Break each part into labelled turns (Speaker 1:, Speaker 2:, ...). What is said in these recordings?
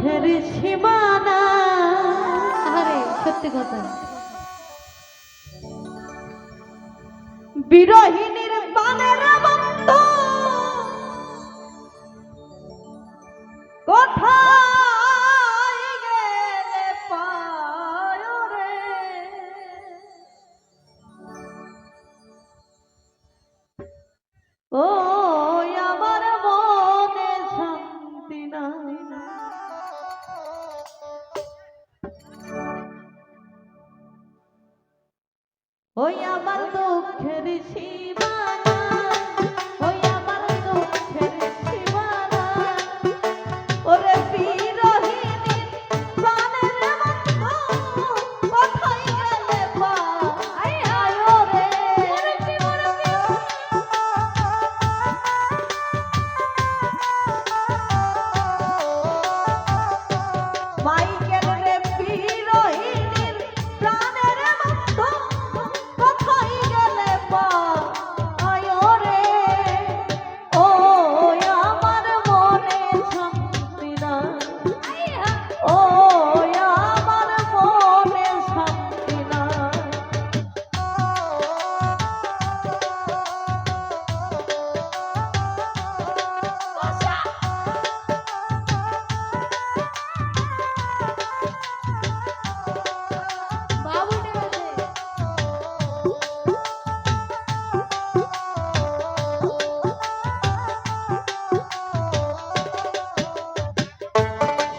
Speaker 1: দুঃখের সীমানা। আরে সত্যি কথা, বিরহিণীর বানের বন্ধ কোথায় গেলে পায় রে, ও আমার মনে শান্তি নাই। ওই আমার দুঃখের সীমানা, ওই আমার দুঃখের সীমানা, ওরে বিরহিণীর প্রাণের বন্ধু কোথায় গেলে পায় রে, মাইকেল রে বিরহিণীর প্রাণের বন্ধু কোথায় গেলে পায় রে, ও আমার মনে শান্তি নাই, ও আমার মনে শান্তি নাই।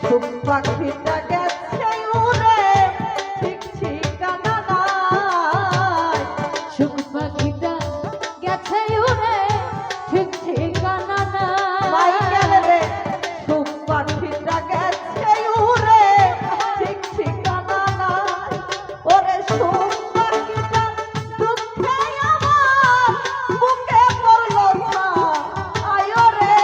Speaker 1: সুখ পাখিটা গেছে উড়ে, ঠিক ঠিকানা নাই, সুখ পাখিটা গেছে উড়ে, ঠিক ঠিকানা নাই। সুখ পাখিটা গেছে উড়ে, ঠিক ঠিকানা নাই, ওরে সুখ পাখিটা দুঃখে আমার বুকে পড়লো ছায় রে,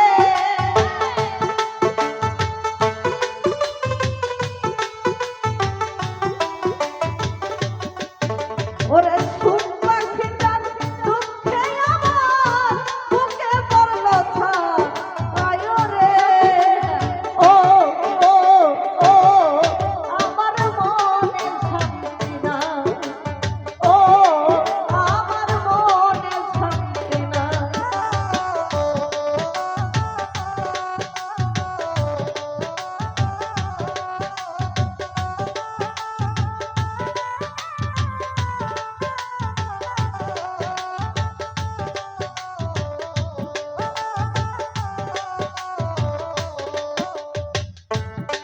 Speaker 1: ওরে সুখ পাখিটার দুঃখে আমার বুকে পড়লো ছায় রে, ও ও ও আমার মনে শান্তি নাই, ও আমার মনে শান্তি নাই।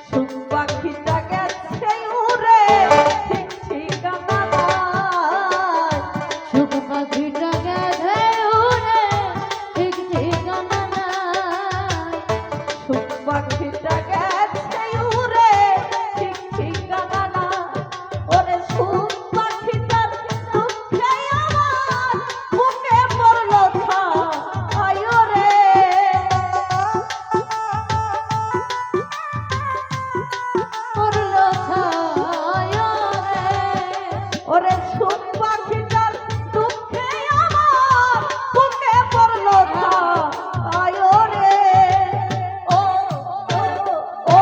Speaker 1: সুখ পাখিটা গেছে উড়ে, ঠিক ঠিকানা নাই, সুখ পাখিটা গেছে উড়ে, ঠিক ঠিকানা নাই, সুখ পাখিটা গেছে উড়ে, ঠিক ঠিকানা নাই, ওরে সুখ পাখিটার দুঃখে আমার বুকে পড়লো ছায় রে, পড়লো ছায় রে, ওরে সুখ পাখিটার দুঃখে আমার বুকে পড়লো ছায় রে, ও ও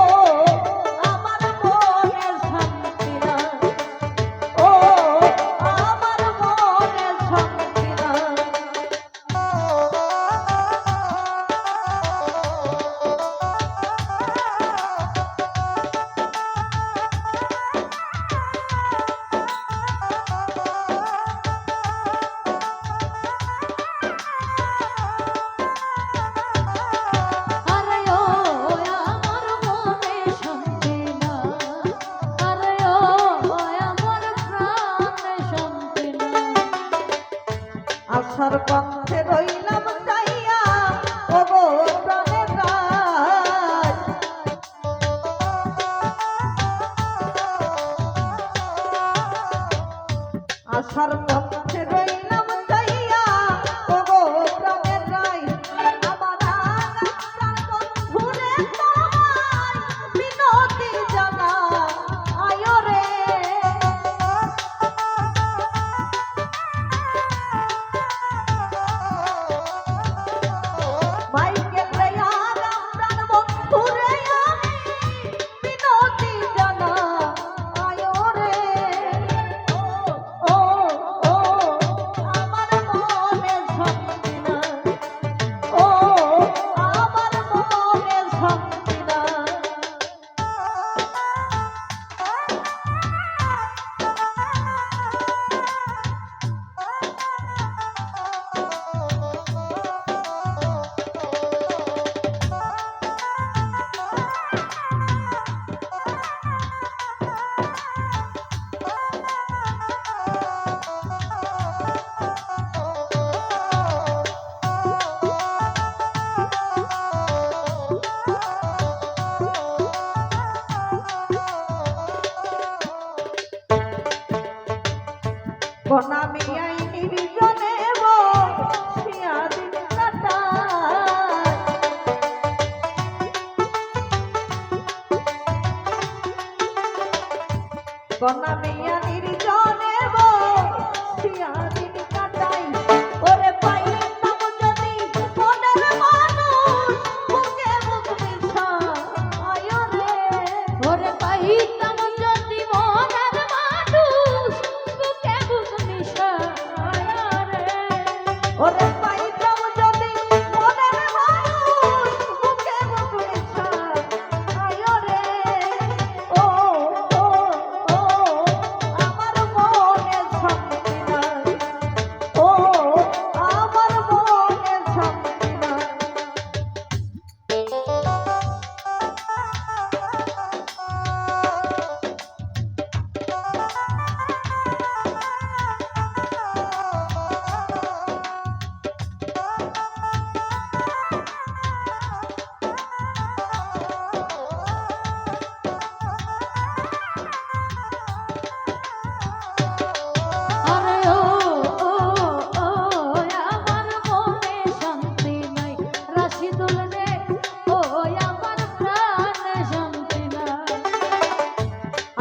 Speaker 1: আমার মনে শান্তি নাই, ও আমার মনে শান্তি নাই। আরে ও আমার মনে শান্তি নাই, আরে ও আমার প্রাণে শান্তি নাই, আশার পথে রইলাম যাইয়া, ও গো প্রাণের রাজ, আশার পথে রইলাম যাইয়া, ও গো প্রাণের রাজ, আমার প্রাণ বন্ধুরে তোমায় বিনতি জানাই রে, মাইকেল রে আর প্রাণ বন্ধুরে আমি বনামি আই নির্জনে বসিয়া দিন কাটায় বনামি আই নির্জনে বসিয়া দিন কাটাই ওরে পাইতাম যদি মনের মানুষ বুকে বুক মিশায় রে
Speaker 2: ওরে পাইতাম যদি মনের মানুষ বুকে বুক মিশায় রে
Speaker 1: ওরে পাইতাম যদি মনের মানুষ বুকে বুক মিশায় রে ও ও ও আমার মনে শান্তি নাই ও আমার মনে শান্তি নাই
Speaker 2: আরে ও ও ও আমার মনে শান্তি নাই রাশিদুল রে ও আমার প্রাণে শান্তি নাই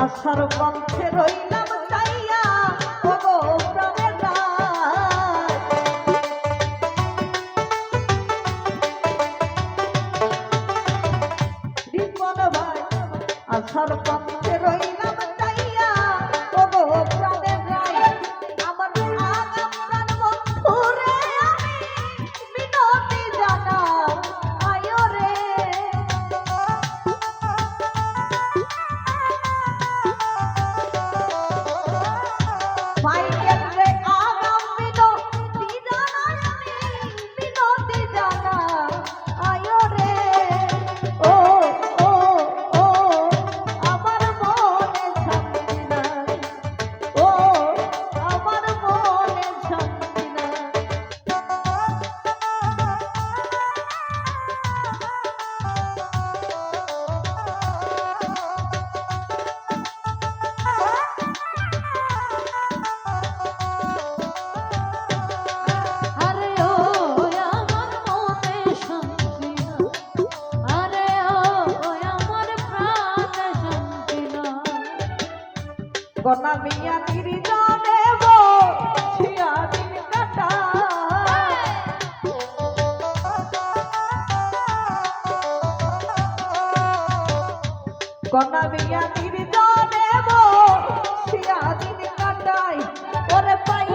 Speaker 1: আশার পথে রইলাম চাইয়া ওগো প্রাণের রাত রিপন ভাই আশার পথে রইলাম চাইয়া ওগো প্রাণের রাত আমার আগাম প্রাণ বন্ধুরে আমি বিনতি জানাই আয় রে মাইকেল রে আগাম বিনতি জানাই আমি বিনতি জানাই আয় রে ও ও ও আমার মনে শান্তি নাই ও আমার মনে শান্তি নাই
Speaker 2: আরে ও আমার মনে শান্তি নাই আরে ও আমার প্রাণে শান্তি নাই
Speaker 1: গনা মিয়া নির্জনে বসিয়া দিন কাটায় গনা মিয়া নির্জনে বসিয়া দিন কাটায় ওরে পাই